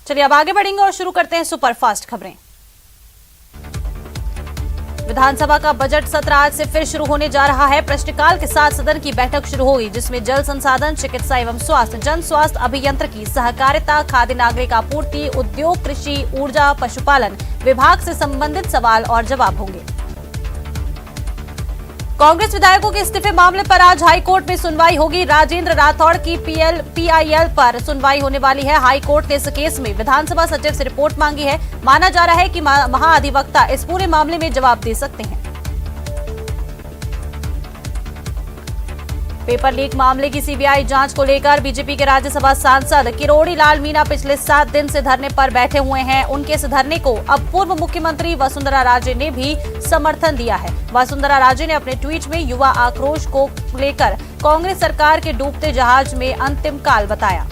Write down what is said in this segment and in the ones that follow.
चलिए अब आगे बढ़ेंगे और शुरू करते हैं सुपरफास्ट खबरें। विधानसभा का बजट सत्र आज से फिर शुरू होने जा रहा है। प्रश्नकाल के साथ सदन की बैठक शुरू होगी, जिसमें जल संसाधन, चिकित्सा एवं स्वास्थ्य, जन स्वास्थ्य अभियंत्रिकी, सहकारिता, खाद्य नागरिक आपूर्ति, उद्योग, कृषि, ऊर्जा, पशुपालन विभाग से संबंधित सवाल और जवाब होंगे। कांग्रेस विधायकों के इस्तीफे मामले पर आज हाईकोर्ट में सुनवाई होगी। राजेंद्र राठौड़ की पीआईएल पर सुनवाई होने वाली है। हाईकोर्ट ने इस केस में विधानसभा सचिव से रिपोर्ट मांगी है। माना जा रहा है कि महाधिवक्ता इस पूरे मामले में जवाब दे सकते हैं। पेपर लीक मामले की सीबीआई जांच को लेकर बीजेपी के राज्यसभा सांसद किरोड़ी लाल मीणा पिछले 7 दिन से धरने पर बैठे हुए हैं। उनके इस धरने को अब पूर्व मुख्यमंत्री वसुंधरा राजे ने भी समर्थन दिया है। वसुंधरा राजे ने अपने ट्वीट में युवा आक्रोश को लेकर कांग्रेस सरकार के डूबते जहाज में अंतिम काल बताया।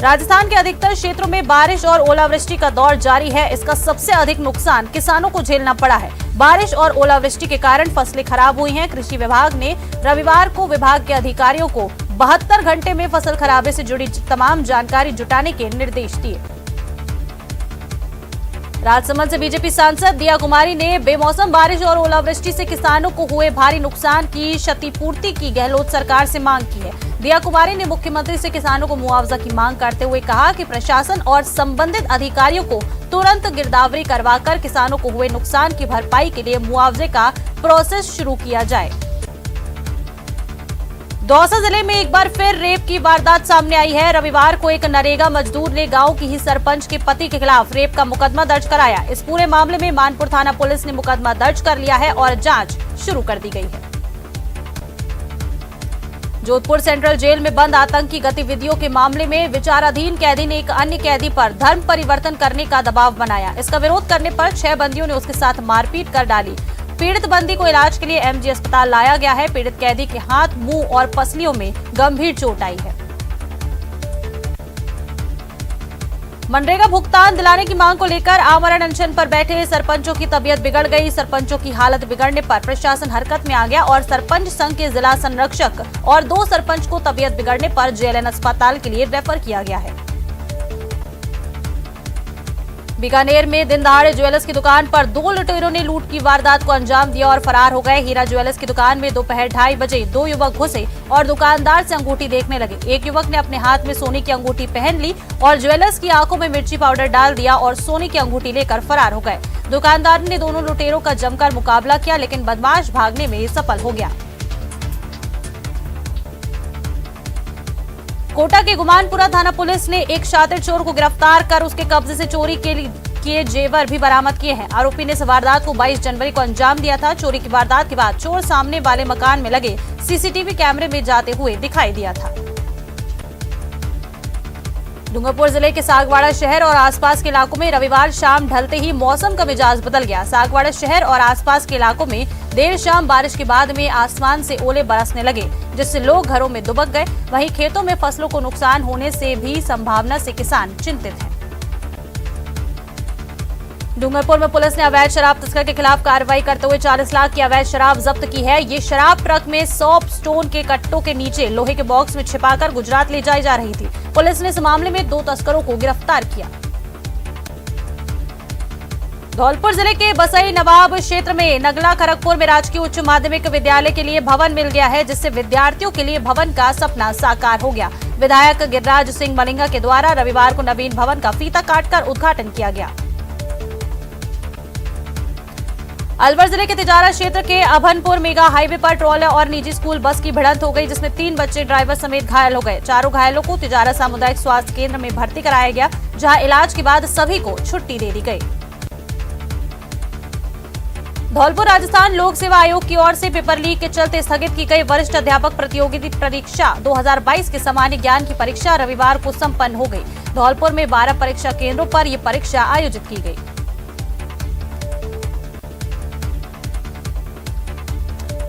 राजस्थान के अधिकतर क्षेत्रों में बारिश और ओलावृष्टि का दौर जारी है। इसका सबसे अधिक नुकसान किसानों को झेलना पड़ा है। बारिश और ओलावृष्टि के कारण फसलें खराब हुई हैं। कृषि विभाग ने रविवार को विभाग के अधिकारियों को 72 घंटे में फसल खराबे से जुड़ी तमाम जानकारी जुटाने के निर्देश दिए। राजसमंद से बीजेपी सांसद दिया कुमारी ने बेमौसम बारिश और ओलावृष्टि से किसानों को हुए भारी नुकसान की क्षतिपूर्ति की गहलोत सरकार से मांग की है। दिया कुमारी ने मुख्यमंत्री से किसानों को मुआवजा की मांग करते हुए कहा कि प्रशासन और संबंधित अधिकारियों को तुरंत गिरदावरी करवाकर किसानों को हुए नुकसान की भरपाई के लिए मुआवजे का प्रोसेस शुरू किया जाए। दौसा जिले में एक बार फिर रेप की वारदात सामने आई है। रविवार को एक नरेगा मजदूर ने गांव की ही सरपंच के पति के खिलाफ रेप का मुकदमा दर्ज कराया। इस पूरे मामले में मानपुर थाना पुलिस ने मुकदमा दर्ज कर लिया है और जांच शुरू कर दी गई है। जोधपुर सेंट्रल जेल में बंद आतंकी गतिविधियों के मामले में विचाराधीन कैदी ने एक अन्य कैदी पर धर्म परिवर्तन करने का दबाव बनाया। इसका विरोध करने पर 6 बंदियों ने उसके साथ मारपीट कर डाली। पीड़ित बंदी को इलाज के लिए एमजी अस्पताल लाया गया है। पीड़ित कैदी के हाथ, मुंह और पसलियों में गंभीर चोट आई है। मनरेगा भुगतान दिलाने की मांग को लेकर आमरण अनशन पर बैठे सरपंचों की तबीयत बिगड़ गई। सरपंचों की हालत बिगड़ने पर प्रशासन हरकत में आ गया और सरपंच संघ के जिला संरक्षक और 2 सरपंच को तबीयत बिगड़ने पर जेएलएन अस्पताल के लिए रेफर किया गया है। बीकानेर में दिन दहाड़े ज्वेलर्स की दुकान पर 2 लुटेरों ने लूट की वारदात को अंजाम दिया और फरार हो गए। हीरा ज्वेलर्स की दुकान में दोपहर 2:30 बजे 2 युवक घुसे और दुकानदार से अंगूठी देखने लगे। एक युवक ने अपने हाथ में सोने की अंगूठी पहन ली और ज्वेलर्स की आंखों में मिर्ची पाउडर डाल दिया और सोने की अंगूठी लेकर फरार हो गए। दुकानदार ने दोनों लुटेरों का जमकर मुकाबला किया, लेकिन बदमाश भागने में सफल हो गया। कोटा के गुमानपुरा थाना पुलिस ने एक शातिर चोर को गिरफ्तार कर उसके कब्जे से चोरी किए जेवर भी बरामद किए हैं। आरोपी ने इस वारदात को 22 जनवरी को अंजाम दिया था। चोरी की वारदात के बाद चोर सामने वाले मकान में लगे सीसीटीवी कैमरे में जाते हुए दिखाई दिया था। डूंगरपुर जिले के सागवाड़ा शहर और आसपास के इलाकों में रविवार शाम ढलते ही मौसम का मिजाज बदल गया। सागवाड़ा शहर और आसपास के इलाकों में देर शाम बारिश के बाद में आसमान से ओले बरसने लगे, जिससे लोग घरों में दुबक गए। वहीं खेतों में फसलों को नुकसान होने से भी संभावना से किसान चिंतित हैं। डूंगरपुर में पुलिस ने अवैध शराब तस्कर के खिलाफ कार्रवाई करते हुए 40 लाख की अवैध शराब जब्त की है। ये शराब ट्रक में 100 स्टोन के कट्टों के नीचे लोहे के बॉक्स में छिपाकर गुजरात ले जाई जा रही थी। पुलिस ने इस मामले में 2 तस्करों को गिरफ्तार किया। धौलपुर जिले के बसई नवाब क्षेत्र में नगला खड़गपुर में राजकीय उच्च माध्यमिक विद्यालय के लिए भवन मिल गया है, जिससे विद्यार्थियों के लिए भवन का सपना साकार हो गया। विधायक गिरिराज सिंह मलिंगा के द्वारा रविवार को नवीन भवन का फीता काटकर उद्घाटन किया गया। अलवर जिले के तिजारा क्षेत्र के अभनपुर मेगा हाईवे पर ट्रॉलर और निजी स्कूल बस की भिड़ंत हो गई, जिसमें 3 बच्चे ड्राइवर समेत घायल हो गए। चारों घायलों को तिजारा सामुदायिक स्वास्थ्य केंद्र में भर्ती कराया गया, जहां इलाज के बाद सभी को छुट्टी दे दी गई। धौलपुर राजस्थान लोक सेवा आयोग की ओर से पेपर लीक के चलते स्थगित की गई वरिष्ठ अध्यापक प्रतियोगिता परीक्षा 2022 के सामान्य ज्ञान की परीक्षा रविवार को संपन्न हो गई। धौलपुर में 12 परीक्षा केंद्रों पर यह परीक्षा आयोजित की गई।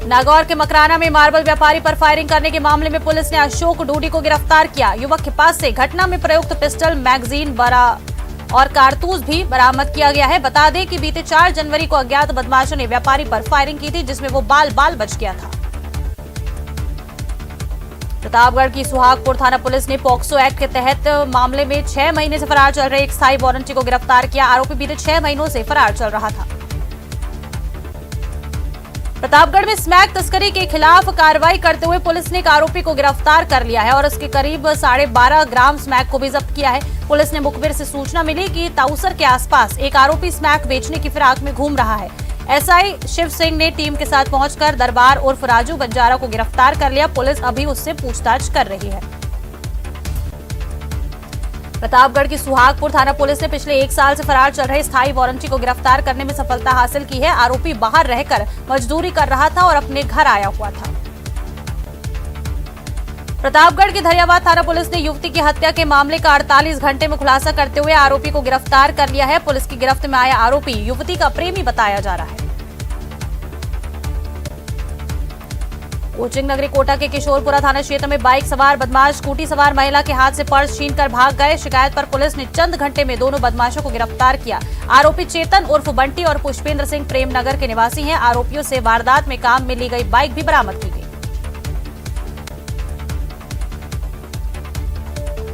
नागौर के मकराना में मार्बल व्यापारी पर फायरिंग करने के मामले में पुलिस ने अशोक डूडी को गिरफ्तार किया। युवक के पास से घटना में प्रयुक्त पिस्टल, मैगजीन और कारतूस भी बरामद किया गया है। बता दें कि बीते 4 जनवरी को अज्ञात बदमाशों ने व्यापारी पर फायरिंग की थी, जिसमें वो बाल बाल बच गया था। प्रतापगढ़ की सुहागपुर थाना पुलिस ने पॉक्सो एक्ट के तहत मामले में 6 महीने से फरार चल रहे एक स्थायी वारंटी को गिरफ्तार किया। आरोपी बीते 6 महीनों से फरार चल रहा था। प्रतापगढ़ में स्मैक तस्करी के खिलाफ कार्रवाई करते हुए पुलिस ने एक आरोपी को गिरफ्तार कर लिया है और उसके करीब 12.5 ग्राम स्मैक को भी जब्त किया है। पुलिस ने मुखबिर से सूचना मिली कि ताउसर के आसपास एक आरोपी स्मैक बेचने की फिराक में घूम रहा है। एसआई शिव सिंह ने टीम के साथ पहुंचकर दरबार उर्फ राजू बंजारा को गिरफ्तार कर लिया। पुलिस अभी उससे पूछताछ कर रही है। प्रतापगढ़ की सुहागपुर थाना पुलिस ने पिछले 1 साल से फरार चल रहे स्थायी वारंटी को गिरफ्तार करने में सफलता हासिल की है। आरोपी बाहर रहकर मजदूरी कर रहा था और अपने घर आया हुआ था। प्रतापगढ़ की धरियावाद थाना पुलिस ने युवती की हत्या के मामले का 48 घंटे में खुलासा करते हुए आरोपी को गिरफ्तार कर लिया है। पुलिस की गिरफ्त में आया आरोपी युवती का प्रेमी बताया जा रहा है। कोचिंग नगरी कोटा के किशोरपुरा थाना क्षेत्र में बाइक सवार बदमाश स्कूटी सवार महिला के हाथ से पर्स छीनकर भाग गए। शिकायत पर पुलिस ने चंद घंटे में दोनों बदमाशों को गिरफ्तार किया। आरोपी चेतन उर्फ बंटी और पुष्पेंद्र सिंह प्रेमनगर के निवासी हैं। आरोपियों से वारदात में काम में ली गई बाइक भी बरामद की गई।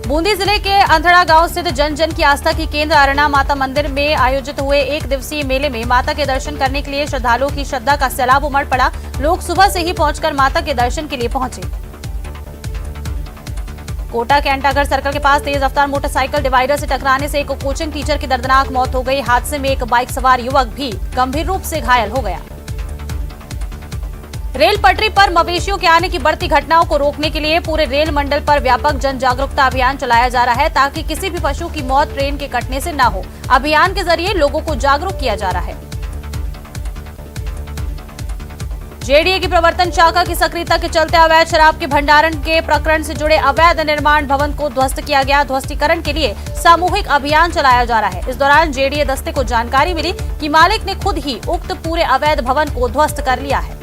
बूंदी जिले के अंधड़ा गांव स्थित जन जन की आस्था की केंद्र अरना माता मंदिर में आयोजित हुए 1 दिवसीय मेले में माता के दर्शन करने के लिए श्रद्धालुओं की श्रद्धा का सैलाब उमड़ पड़ा। लोग सुबह से ही पहुंचकर माता के दर्शन के लिए पहुंचे। कोटा के अंटागढ़ सर्कल के पास तेज रफ्तार मोटरसाइकिल डिवाइडर से टकराने से एक कोचिंग टीचर की दर्दनाक मौत हो गई। हादसे में एक बाइक सवार युवक भी गंभीर रूप से घायल हो गया। रेल पटरी पर मवेशियों के आने की बढ़ती घटनाओं को रोकने के लिए पूरे रेल मंडल पर व्यापक जन जागरूकता अभियान चलाया जा रहा है ताकि किसी भी पशु की मौत ट्रेन के कटने से न हो। अभियान के जरिए लोगों को जागरूक किया जा रहा है। जेडीए की प्रवर्तन शाखा की सक्रियता के चलते अवैध शराब के भंडारण के प्रकरण से जुड़े अवैध निर्माण भवन को ध्वस्त किया गया। ध्वस्तीकरण के लिए सामूहिक अभियान चलाया जा रहा है। इस दौरान जेडीए दस्ते को जानकारी मिली कि मालिक ने खुद ही उक्त पूरे अवैध भवन को ध्वस्त कर लिया है।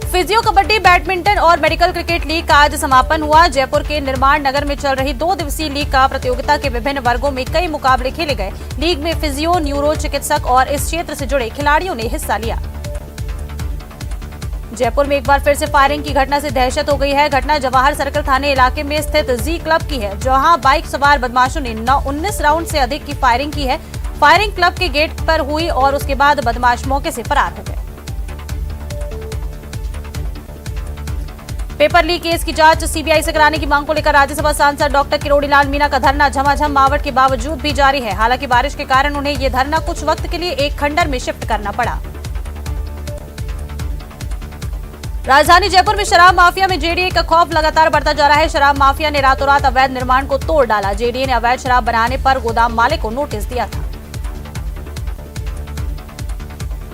फिजियो कबड्डी बैडमिंटन और मेडिकल क्रिकेट लीग का आज समापन हुआ। जयपुर के निर्माण नगर में चल रही 2 दिवसीय लीग का प्रतियोगिता के विभिन्न वर्गों में कई मुकाबले खेले गए। लीग में फिजियो, न्यूरो चिकित्सक और इस क्षेत्र से जुड़े खिलाड़ियों ने हिस्सा लिया। जयपुर में एक बार फिर से फायरिंग की घटना से दहशत हो गई है। घटना जवाहर सर्कल थाने इलाके में स्थित जी क्लब की है, जहां बाइक सवार बदमाशों ने 19 राउंड से अधिक की फायरिंग की है। फायरिंग क्लब के गेट पर हुई और उसके बाद बदमाश मौके से फरार हो गए। पेपर लीक केस की जांच सीबीआई से कराने की मांग को लेकर राज्यसभा सांसद डॉक्टर किरोड़ी लाल मीणा का धरना झमाझम मावट के बावजूद भी जारी है। हालांकि बारिश के कारण उन्हें ये धरना कुछ वक्त के लिए एक खंडर में शिफ्ट करना पड़ा। राजधानी जयपुर में शराब माफिया में जेडीए का खौफ लगातार बढ़ता जा रहा है। शराब माफिया ने रातों रात अवैध निर्माण को तोड़ डाला। जेडीए ने अवैध शराब बनाने पर गोदाम मालिक को नोटिस दिया था।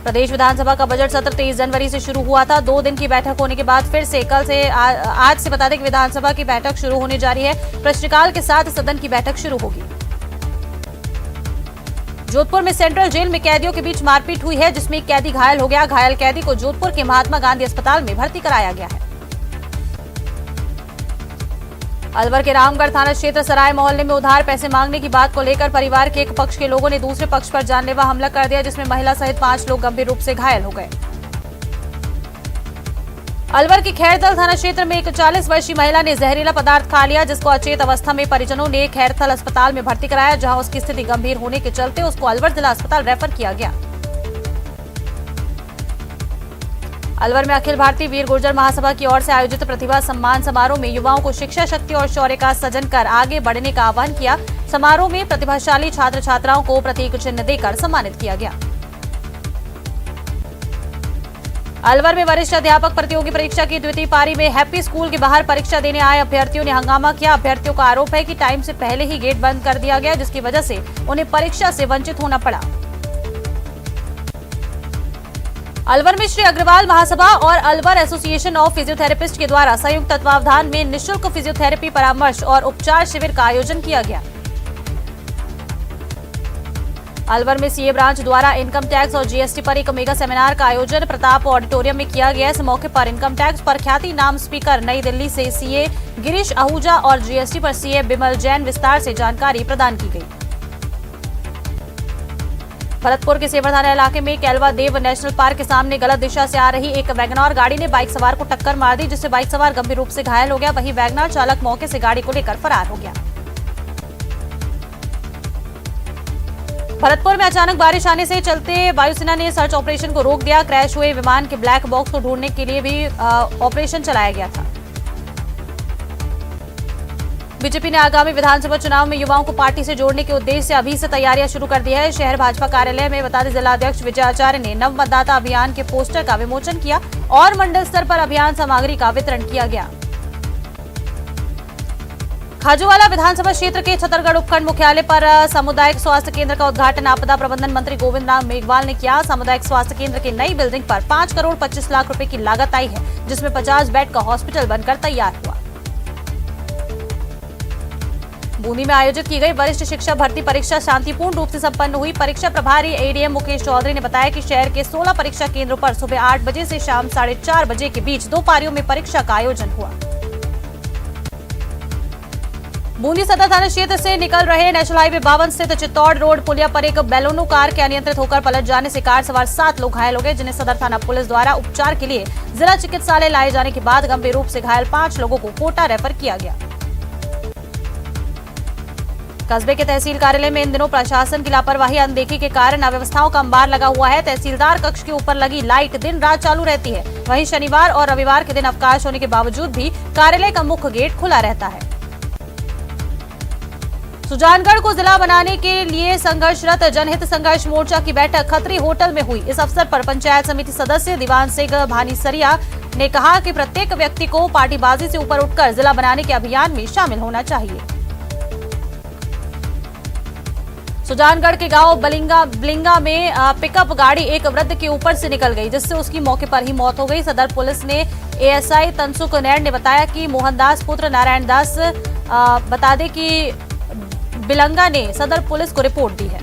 प्रदेश विधानसभा का बजट सत्र 23 जनवरी से शुरू हुआ था। 2 दिन की बैठक होने के बाद फिर से आज से बता दें कि विधानसभा की बैठक शुरू होने जा रही है। प्रश्नकाल के साथ सदन की बैठक शुरू होगी। जोधपुर में सेंट्रल जेल में कैदियों के बीच मारपीट हुई है, जिसमें एक कैदी घायल हो गया। घायल कैदी को जोधपुर के महात्मा गांधी अस्पताल में भर्ती कराया गया है। अलवर के रामगढ़ थाना क्षेत्र सराय मोहल्ले में उधार पैसे मांगने की बात को लेकर परिवार के एक पक्ष के लोगों ने दूसरे पक्ष पर जानलेवा हमला कर दिया, जिसमें महिला सहित 5 लोग गंभीर रूप से घायल हो गए। अलवर के खैरथल थाना क्षेत्र में एक 40 वर्षीय महिला ने जहरीला पदार्थ खा लिया, जिसको अचेत अवस्था में परिजनों ने खैरथल अस्पताल में भर्ती कराया, जहां उसकी स्थिति गंभीर होने के चलते उसको अलवर जिला अस्पताल रेफर किया गया। अलवर में अखिल भारतीय वीर गुर्जर महासभा की ओर से आयोजित प्रतिभा सम्मान समारोह में युवाओं को शिक्षा शक्ति और शौर्य का सृजन कर आगे बढ़ने का आह्वान किया। समारोह में प्रतिभाशाली छात्र छात्राओं को प्रतीक चिन्ह देकर सम्मानित किया गया। अलवर में वरिष्ठ अध्यापक प्रतियोगी परीक्षा की द्वितीय पारी में हैप्पी स्कूल के बाहर परीक्षा देने आए अभ्यर्थियों ने हंगामा किया। अभ्यर्थियों का आरोप है कि टाइम से पहले ही गेट बंद कर दिया गया, जिसकी वजह से उन्हें परीक्षा से वंचित होना पड़ा। अलवर में श्री अग्रवाल महासभा और अलवर एसोसिएशन ऑफ फिजियोथेरेपिस्ट के द्वारा संयुक्त तत्वावधान में निःशुल्क फिजियोथेरेपी परामर्श और उपचार शिविर का आयोजन किया गया। अलवर में सीए ब्रांच द्वारा इनकम टैक्स और जीएसटी पर एक मेगा सेमिनार का आयोजन प्रताप ऑडिटोरियम में किया गया। इस मौके पर इनकम टैक्स पर ख्याति नाम स्पीकर नई दिल्ली से सीए गिरीश आहूजा और जीएसटी पर सीए बिमल जैन विस्तार से जानकारी प्रदान की गई। भरतपुर के सेवर थाना इलाके में केलवा देव नेशनल पार्क के सामने गलत दिशा से आ रही एक वैगनआर गाड़ी ने बाइक सवार को टक्कर मार दी, जिससे बाइक सवार गंभीर रूप से घायल हो गया। वहीं वैगनआर चालक मौके से गाड़ी को लेकर फरार हो गया। भरतपुर में अचानक बारिश आने से चलते वायुसेना ने सर्च ऑपरेशन को रोक दिया। क्रैश हुए विमान के ब्लैक बॉक्स को ढूंढने के लिए भी ऑपरेशन चलाया गया था। बीजेपी ने आगामी विधानसभा चुनाव में युवाओं को पार्टी से जोड़ने के उद्देश्य से अभी से तैयारियां शुरू कर दी है। शहर भाजपा कार्यालय में बता दें, जिला अध्यक्ष विजय आचार्य ने नव मतदाता अभियान के पोस्टर का विमोचन किया और मंडल स्तर पर अभियान सामग्री का वितरण किया गया। खाजूवाला विधानसभा क्षेत्र के छतरगढ़ उपखंड मुख्यालय पर सामुदायिक स्वास्थ्य केंद्र का उद्घाटन आपदा प्रबंधन मंत्री गोविंद राम मेघवाल ने किया। सामुदायिक स्वास्थ्य केंद्र की नई बिल्डिंग पर 5 करोड़ 25 लाख रुपए की लागत आई है, जिसमें 50 बेड का हॉस्पिटल बनकर तैयार हुआ। बूंदी में आयोजित की गई वरिष्ठ शिक्षक भर्ती परीक्षा शांतिपूर्ण रूप से संपन्न हुई। परीक्षा प्रभारी एडीएम मुकेश चौधरी ने बताया कि शहर के 16 परीक्षा केंद्रों पर सुबह 8 बजे से शाम 4:30 बजे के बीच 2 पारियों में परीक्षा का आयोजन हुआ। बूंदी सदर थाना क्षेत्र से निकल रहे नेशनल हाईवे 52 स्थित चित्तौड़ रोड पुलिया पर एक बेलोनो कार के अनियंत्रित होकर पलट जाने से कार सवार 7 लोग घायल हो गए, जिन्हें सदर थाना पुलिस द्वारा उपचार के लिए जिला चिकित्सालय लाए जाने के बाद गंभीर रूप से घायल 5 लोगों को कोटा रेफर किया गया। कस्बे के तहसील कार्यालय में इन दिनों प्रशासन की लापरवाही अनदेखी के कारण अव्यवस्थाओं का अंबार लगा हुआ है। तहसीलदार कक्ष के ऊपर लगी लाइट दिन रात चालू रहती है। वहीं शनिवार और रविवार के दिन अवकाश होने के बावजूद भी कार्यालय का मुख्य गेट खुला रहता है। सुजानगढ़ को जिला बनाने के लिए संघर्षरत जनहित संघर्ष मोर्चा की बैठक खत्री होटल में हुई। इस अवसर पर पंचायत समिति सदस्य दीवान सिंह भानीसरिया ने कहा कि प्रत्येक व्यक्ति को पार्टीबाजी से ऊपर उठकर जिला बनाने के अभियान में शामिल होना चाहिए। सुजानगढ़ के गांव बिलिंगा में पिकअप गाड़ी एक वृद्ध के ऊपर से निकल गई, जिससे उसकी मौके पर ही मौत हो गई। सदर पुलिस ने एएसआई तनसुख नैन ने बताया कि मोहनदास पुत्र नारायण दास बता दें कि बिलंगा ने सदर पुलिस को रिपोर्ट दी है।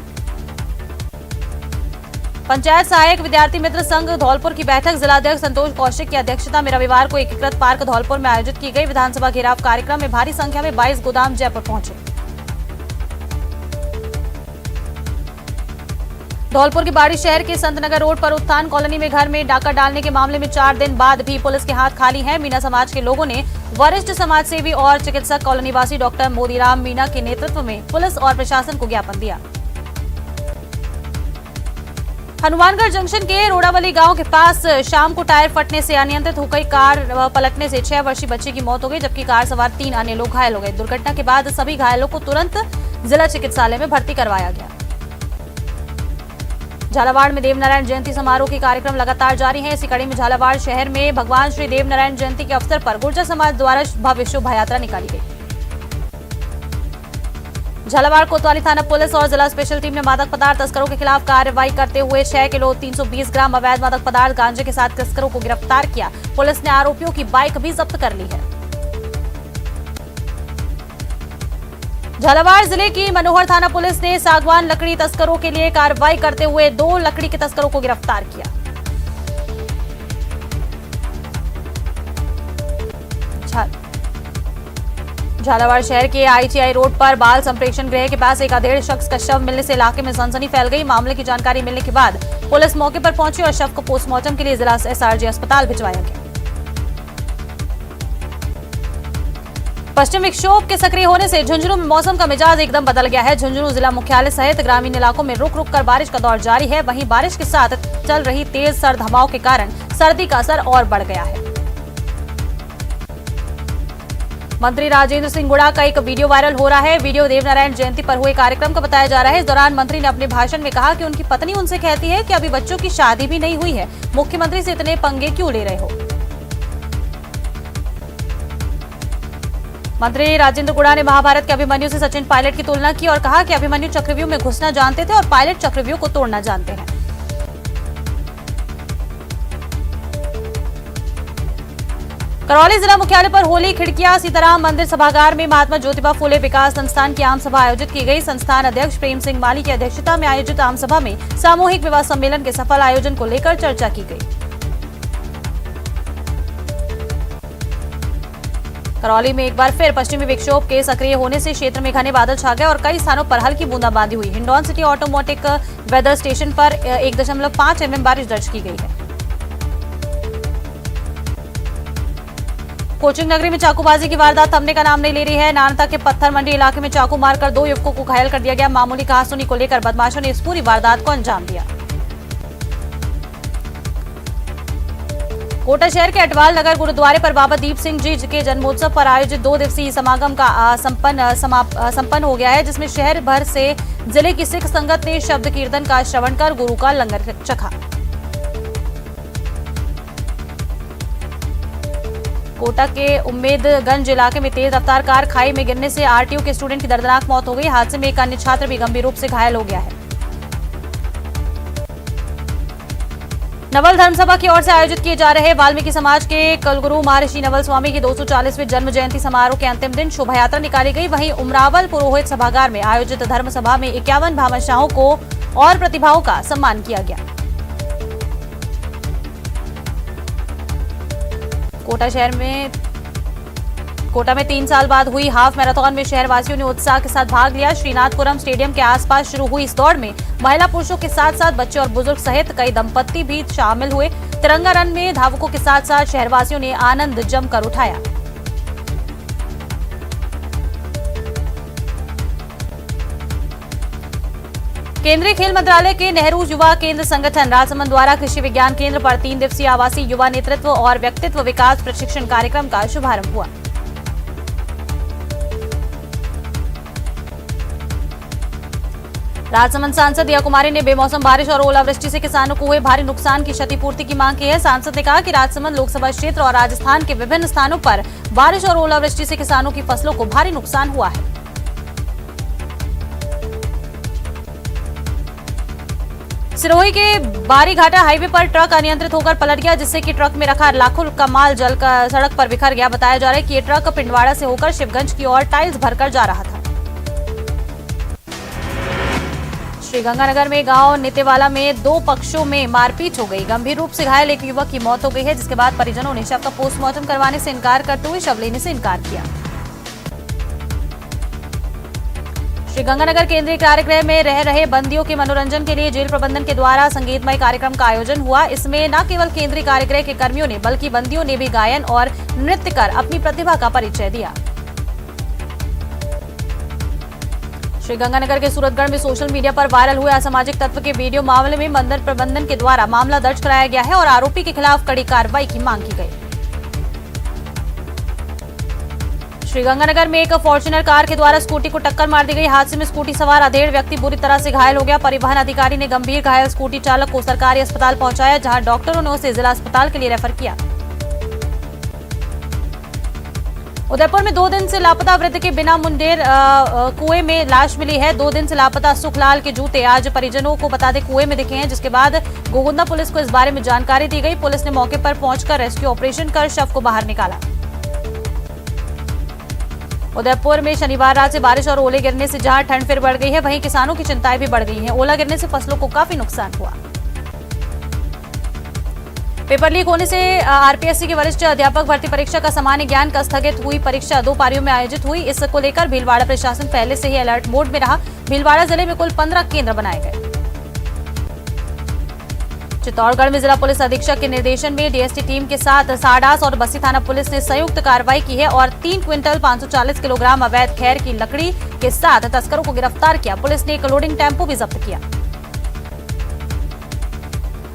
पंचायत सहायक विद्यार्थी मित्र संघ धौलपुर की बैठक जिलाध्यक्ष संतोष कौशिक की अध्यक्षता में रविवार को एकीकृत पार्क धौलपुर में आयोजित की गई। विधानसभा घेराव कार्यक्रम में भारी संख्या में 22 गोदाम जयपुर पहुंचे। धौलपुर के बाड़ी शहर के संतनगर रोड पर उत्थान कॉलोनी में घर में डाका डालने के मामले में 4 दिन बाद भी पुलिस के हाथ खाली हैं। मीना समाज के लोगों ने वरिष्ठ समाजसेवी और चिकित्सक कॉलोनी वासी डॉक्टर मोदीराम मीना के नेतृत्व में पुलिस और प्रशासन को ज्ञापन दिया। हनुमानगढ़ जंक्शन के रोड़ावली गांव के पास शाम को टायर फटने से अनियंत्रित होकर कार पलटने से 6 वर्षीय बच्चे की मौत हो गई, जबकि कार सवार 3 अन्य लोग घायल हो गए। दुर्घटना के बाद सभी घायलों को तुरंत जिला चिकित्सालय में भर्ती करवाया गया। झालावाड़ में देवनारायण जयंती समारोह के कार्यक्रम लगातार जारी हैं। इसी कड़ी में झालावाड़ शहर में भगवान श्री देवनारायण जयंती के अवसर पर गुर्जर समाज द्वारा भव्य शोभा यात्रा निकाली गई। झालावाड़ कोतवाली थाना पुलिस और जिला स्पेशल टीम ने मादक पदार्थ तस्करों के खिलाफ कार्रवाई करते हुए 6 किलो 320 ग्राम अवैध मादक पदार्थ गांजे के साथ तस्करों को गिरफ्तार किया। पुलिस ने आरोपियों की बाइक भी जब्त कर ली है। झालावाड़ जिले की मनोहर थाना पुलिस ने सागवान लकड़ी तस्करों के लिए कार्रवाई करते हुए 2 लकड़ी के तस्करों को गिरफ्तार किया। झालावाड़ शहर के आईटीआई रोड पर बाल संप्रेक्षण गृह के पास एक अधेड़ शख्स का शव मिलने से इलाके में सनसनी फैल गई। मामले की जानकारी मिलने के बाद पुलिस मौके पर पहुंची और शव को पोस्टमार्टम के लिए जिला एसआरजी अस्पताल भिजवाया गया। पश्चिम विक्षोभ के सक्रिय होने से झुंझुनू में मौसम का मिजाज एकदम बदल गया है। झुंझुनू जिला मुख्यालय सहित ग्रामीण इलाकों में रुक रुक कर बारिश का दौर जारी है। वहीं बारिश के साथ चल रही तेज सर्द हवाओं के कारण सर्दी का असर और बढ़ गया है। मंत्री राजेंद्र सिंह गुड़ा का एक वीडियो वायरल हो रहा है। वीडियो देवनारायण जयंती पर हुए कार्यक्रम का बताया जा रहा है। इस दौरान मंत्री ने अपने भाषण में कहा कि उनकी पत्नी उनसे कहती है कि अभी बच्चों की शादी भी नहीं हुई है, मुख्यमंत्री से इतने पंगे क्यों ले रहे हो। मंत्री राजेंद्र गुड़ा ने महाभारत के अभिमन्यु से सचिन पायलट की तुलना की और कहा कि अभिमन्यु चक्रव्यूह में घुसना जानते थे और पायलट चक्रव्यूह को तोड़ना जानते हैं। करौली जिला मुख्यालय पर होली खिड़किया सीताराम मंदिर सभागार में महात्मा ज्योतिबा फूले विकास संस्थान की आम सभा आयोजित की गई। संस्थान अध्यक्ष प्रेम सिंह माली की अध्यक्षता में आयोजित आम सभा में सामूहिक विवाह सम्मेलन के सफल आयोजन को लेकर चर्चा की गई। करौली में एक बार फिर पश्चिमी विक्षोभ के सक्रिय होने से क्षेत्र में घने बादल छा गए और कई स्थानों पर हल्की बूंदाबांदी हुई। Hindaun city automatic weather station पर 1.5 mm बारिश दर्ज की गई है। कोचिंग नगरी में चाकूबाजी की वारदात थमने का नाम नहीं ले रही है। नानता के पत्थर मंडी इलाके में चाकू मारकर 2 युवकों को घायल कर दिया गया। मामूली कहासुनी को लेकर बदमाशों ने इस पूरी वारदात को अंजाम दिया। कोटा शहर के अटवाल नगर गुरुद्वारे पर बाबा दीप सिंह जी के जन्मोत्सव पर आयोजित 2 दिवसीय समागम का संपन्न हो गया है, जिसमें शहर भर से जिले की सिख संगत ने शब्द कीर्तन का श्रवण कर गुरु का लंगर चखा। कोटा के उम्मेदगंज इलाके में तेज रफ्तार कार खाई में गिरने से आरटीओ के स्टूडेंट की दर्दनाक मौत हो गई। हादसे में एक अन्य छात्र भी गंभीर रूप से घायल हो गया है। नवल धर्मसभा की ओर से आयोजित किए जा रहे वाल्मीकि समाज के कुलगुरु महर्षि नवल स्वामी की 240वें जन्म जयंती समारोह के अंतिम दिन शोभा यात्रा निकाली गई। वहीं उमरावल पुरोहित सभागार में आयोजित धर्म सभा में 51 भामाशाहों को और प्रतिभाओं का सम्मान किया गया। कोटा में 3 साल बाद हुई हाफ मैराथन में शहरवासियों ने उत्साह के साथ भाग लिया। श्रीनाथपुरम स्टेडियम के आसपास शुरू हुई इस दौड़ में महिला पुरुषों के साथ साथ बच्चे और बुजुर्ग सहित कई दंपत्ति भी शामिल हुए। तिरंगा रन में धावकों के साथ साथ शहरवासियों ने आनंद जमकर उठाया। केंद्रीय खेल मंत्रालय के नेहरू युवा केंद्र संगठन राजसमंद द्वारा कृषि विज्ञान केंद्र पर 3 दिवसीय आवासीय युवा नेतृत्व और व्यक्तित्व विकास प्रशिक्षण कार्यक्रम का शुभारंभ हुआ। राजसमंद सांसद दिया कुमारी ने बेमौसम बारिश और ओलावृष्टि से किसानों को हुए भारी नुकसान की क्षतिपूर्ति की मांग की है। सांसद ने कहा कि राजसमंद लोकसभा क्षेत्र और राजस्थान के विभिन्न स्थानों पर बारिश और ओलावृष्टि से किसानों की फसलों को भारी नुकसान हुआ है। सिरोही के बारीघाटा हाईवे पर ट्रक अनियंत्रित होकर पलट गया, जिससे कि ट्रक में रखा लाखों का माल जलकर सड़क पर बिखर गया। बताया जा रहा है कि ये ट्रक पिंडवाड़ा से होकर शिवगंज की ओर टाइल्स भरकर जा रहा था। श्रीगंगानगर में गांव नितेवाला में 2 पक्षों में मारपीट हो गई। गंभीर रूप से घायल एक युवक की मौत हो गई है, जिसके बाद परिजनों ने शव का पोस्टमार्टम करवाने से इनकार करते हुए शव लेने से इनकार किया। श्रीगंगानगर केंद्रीय कारागृह में रह रहे बंदियों के मनोरंजन के लिए जेल प्रबंधन के द्वारा संगीतमय कार्यक्रम का आयोजन हुआ। इसमें न केवल केंद्रीय कारागृह के कर्मियों ने बल्कि बंदियों ने भी गायन और नृत्य कर अपनी प्रतिभा का परिचय दिया। श्रीगंगानगर के सूरतगढ़ में सोशल मीडिया पर वायरल हुए असामाजिक तत्व के वीडियो मामले में मंदिर प्रबंधन के द्वारा मामला दर्ज कराया गया है और आरोपी के खिलाफ कड़ी कार्रवाई की मांग की गई। श्रीगंगानगर में एक फॉर्च्यूनर कार के द्वारा स्कूटी को टक्कर मार दी गई। हादसे में स्कूटी सवार अधेड़ व्यक्ति बुरी तरह से घायल हो गया। परिवहन अधिकारी ने गंभीर घायल स्कूटी चालक को सरकारी अस्पताल पहुंचाया, जहां डॉक्टरों ने उसे जिला अस्पताल के लिए रेफर किया। उदयपुर में 2 दिन से लापता वृद्ध के बिना मुंडेर कुएं में लाश मिली है। 2 दिन से लापता सुखलाल के जूते आज परिजनों को बताते कुएं में दिखे हैं, जिसके बाद गोगुंदा पुलिस को इस बारे में जानकारी दी गई। पुलिस ने मौके पर पहुंचकर रेस्क्यू ऑपरेशन कर शव को बाहर निकाला। उदयपुर में शनिवार रात से बारिश और ओले गिरने से जहां ठंड फिर बढ़ गई है, वहीं किसानों की चिंताएं भी बढ़ गई हैं। ओला गिरने से फसलों को काफी नुकसान हुआ। पेपर लीक होने से आरपीएससी के वरिष्ठ अध्यापक भर्ती परीक्षा का सामान्य ज्ञान का स्थगित हुई परीक्षा 2 पारियों में आयोजित हुई। इसको लेकर भीलवाड़ा प्रशासन पहले से ही अलर्ट मोड में रहा। भीलवाड़ा जिले में कुल 15 केंद्र बनाए गए। चित्तौड़गढ़ में जिला पुलिस अधीक्षक के निर्देशन में डीएसटी टीम के साथ साडास और बस्सी थाना पुलिस ने संयुक्त कार्रवाई की है और 3 क्विंटल 540 किलोग्राम अवैध खैर की लकड़ी के साथ तस्करों को गिरफ्तार किया। पुलिस ने एक लोडिंग टेम्पो भी जब्त किया।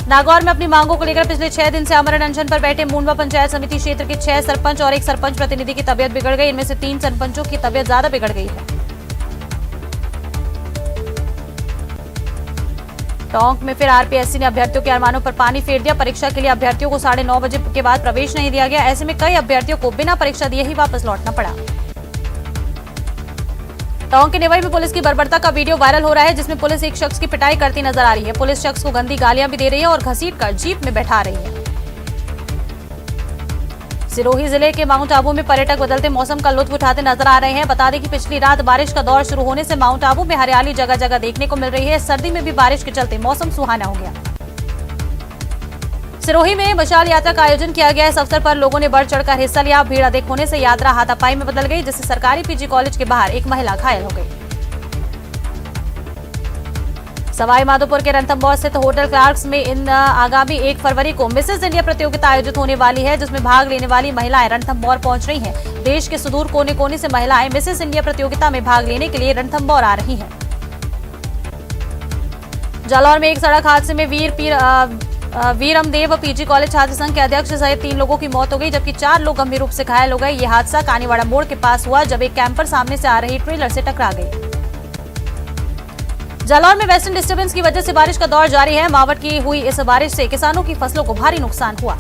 नागौर में अपनी मांगों को लेकर पिछले 6 दिन से अमरण अनशन पर बैठे मूंडवा पंचायत समिति क्षेत्र के 6 सरपंच और 1 सरपंच प्रतिनिधि की तबियत बिगड़ गई। इनमें से 3 सरपंचों की तबियत ज्यादा बिगड़ गई है। टोंक में फिर आरपीएससी ने अभ्यर्थियों के अरमानों पर पानी फेर दिया। परीक्षा के लिए अभ्यर्थियों को 9:30 बजे के बाद प्रवेश नहीं दिया गया। ऐसे में कई अभ्यर्थियों को बिना परीक्षा दिए ही वापस लौटना पड़ा। टोंक के नेवई में पुलिस की बर्बरता का वीडियो वायरल हो रहा है, जिसमें पुलिस एक शख्स की पिटाई करती नजर आ रही है। पुलिस शख्स को गंदी गालियां भी दे रही है और घसीटकर जीप में बैठा रही है। सिरोही जिले के माउंट आबू में पर्यटक बदलते मौसम का लुत्फ उठाते नजर आ रहे हैं। बता दें कि पिछली रात बारिश का दौर शुरू होने से माउंट आबू में हरियाली जगह जगह देखने को मिल रही है। सर्दी में भी बारिश के चलते मौसम सुहाना हो गया। सिरोही में मशाल यात्रा का आयोजन किया गया। इस अवसर पर लोगों ने बढ़ चढ़कर हिस्सा लिया। भीड़ अधिक होने से यात्रा हाथापाई में बदल गई, जिससे सरकारी पीजी कॉलेज के बाहर एक महिला घायल हो गई। सवाई माधोपुर के रणथंभौर स्थित होटल क्लार्क्स में आगामी 1 फरवरी को मिसेज इंडिया प्रतियोगिता आयोजित होने वाली है, जिसमें भाग लेने वाली महिलाएं रणथंभौर पहुंच रही हैं। देश के सुदूर कोने कोने से महिलाएं मिसेज इंडिया प्रतियोगिता में भाग लेने के लिए रणथंभौर आ रही हैं। जालौर में एक सड़क हादसे में वीरमदेव पीजी कॉलेज छात्र संघ के अध्यक्ष सहित 3 लोगों की मौत हो गई, जबकि 4 लोग गंभीर रूप से घायल हो गए। ये हादसा कानीवाड़ा मोड़ के पास हुआ, जब एक कैंपर सामने से आ रही ट्रेलर से टकरा गई। जालौर में वेस्टर्न डिस्टर्बेंस की वजह से बारिश का दौर जारी है। मावट की हुई इस बारिश से किसानों की फसलों को भारी नुकसान हुआ।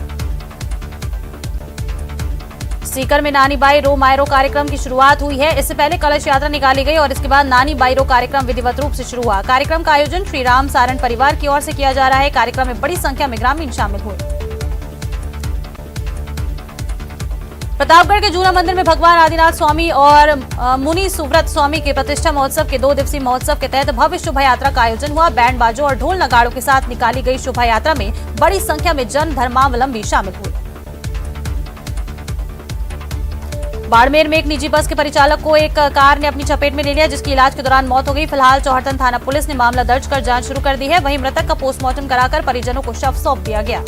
सीकर में नानी बाई रो मायरो कार्यक्रम की शुरुआत हुई है। इससे पहले कलश यात्रा निकाली गई और इसके बाद नानी बाई रो कार्यक्रम विधिवत रूप से शुरू हुआ। कार्यक्रम का आयोजन श्री राम सारण परिवार की ओर से किया जा रहा है। कार्यक्रम में बड़ी संख्या में ग्रामीण शामिल हुए। प्रतापगढ़ के जूना मंदिर में भगवान आदिनाथ स्वामी और मुनि सुव्रत स्वामी के प्रतिष्ठा महोत्सव के 2 दिवसीय महोत्सव के तहत भव्य शोभा यात्रा का आयोजन हुआ। बैंड बाजों और ढोल नगाड़ों के साथ निकाली गई शोभा यात्रा में बड़ी संख्या में जन धर्मावलंबी शामिल हुए। बाड़मेर में एक निजी बस के परिचालक को एक कार ने अपनी चपेट में ले लिया, जिसकी इलाज के दौरान मौत हो गई। फिलहाल चौहटन थाना पुलिस ने मामला दर्ज कर जांच शुरू कर दी है। वहीं मृतक का पोस्टमार्टम कराकर परिजनों को शव सौंप दिया गया।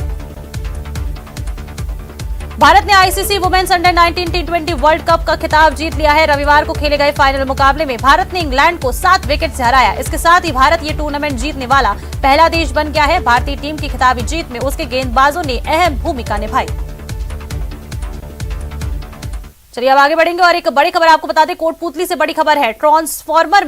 भारत ने आईसीसी वुमेन्स अंडर 19 टी20 वर्ल्ड कप का खिताब जीत लिया है। रविवार को खेले गए फाइनल मुकाबले में भारत ने इंग्लैंड को 7 विकेट से हराया। इसके साथ ही भारत ये टूर्नामेंट जीतने वाला पहला देश बन गया है। भारतीय टीम की खिताबी जीत में उसके गेंदबाजों ने अहम भूमिका निभाई। चलिए अब आगे बढ़ेंगे और एक बड़ी खबर आपको बता दें। कोटपूतली से बड़ी खबर है। ट्रांसफार्मर में